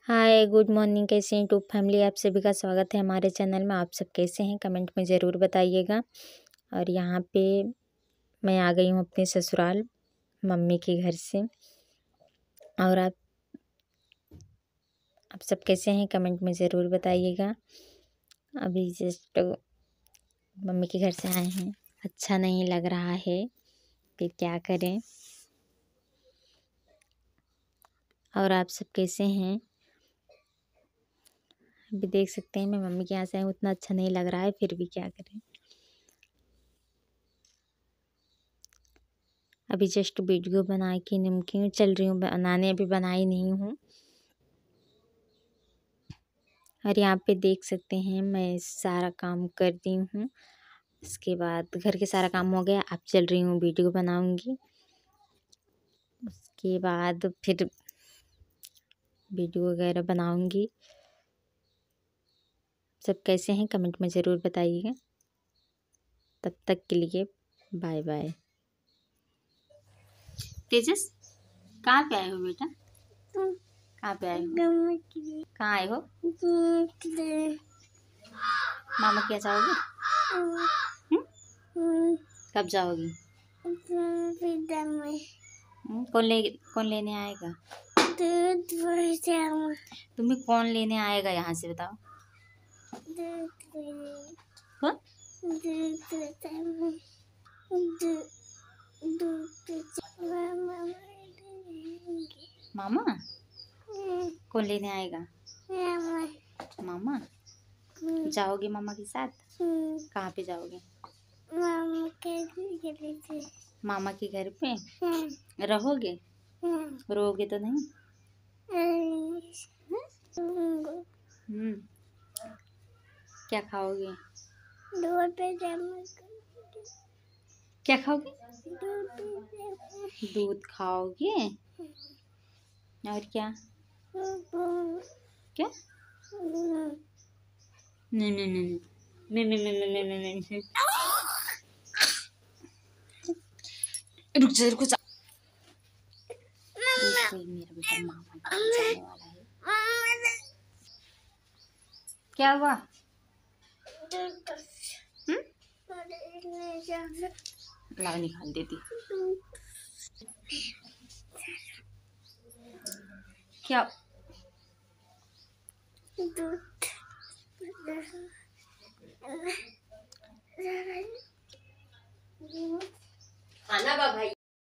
Hi good morning, कैसे हैं YouTube family. आप सभी का स्वागत है हमारे चैनल में। आप सब कैसे हैं कमेंट में ज़रूर बताइएगा। और यहाँ पे मैं आ गई हूँ अपने ससुराल मम्मी के घर से। और आप सब कैसे हैं कमेंट में ज़रूर बताइएगा। अभी जस्ट मम्मी के घर से आए हैं, अच्छा नहीं लग रहा है, फिर क्या करें। और आप सब कैसे हैं, अभी देख सकते हैं मैं मम्मी के यहाँ से आई हूँ, उतना अच्छा नहीं लग रहा है, फिर भी क्या करें। अभी जस्ट वीडियो बना के नमकीन चल रही हूँ बनाने, अभी बनाई नहीं हूँ। और यहाँ पे देख सकते हैं मैं सारा काम कर दी हूँ। इसके बाद घर के सारा काम हो गया, अब चल रही हूँ वीडियो बनाऊँगी। उसके बाद फिर वीडियो वगैरह बनाऊँगी। सब कैसे हैं कमेंट में ज़रूर बताइएगा। तब तक के लिए बाय बाय। तेजस, कहाँ पे आए हो बेटा? कहाँ पे आए हो? कहाँ आए हो? मामा क्या जाओगे? कब जाओगी? कौन लेने आएगा? तुम्हें कौन लेने आएगा यहाँ से बताओ? कौन? मामा? कौन लेने आएगा? मामा। जाओगे मामा के साथ? कहाँ पे जाओगे? मामा के घर पे रहोगे? रोगे तो नहीं? क्या खाओगे? क्या खाओगे? दूध खाओगे? और क्या? क्या? नहीं नहीं नहीं नहीं नहीं नहीं नहीं नहीं नहीं नहीं। रुक जा। मेरा बेटा मामा जाने वाला है। क्या हुआ? ला निकाल देती। क्या? खाना बा भाई।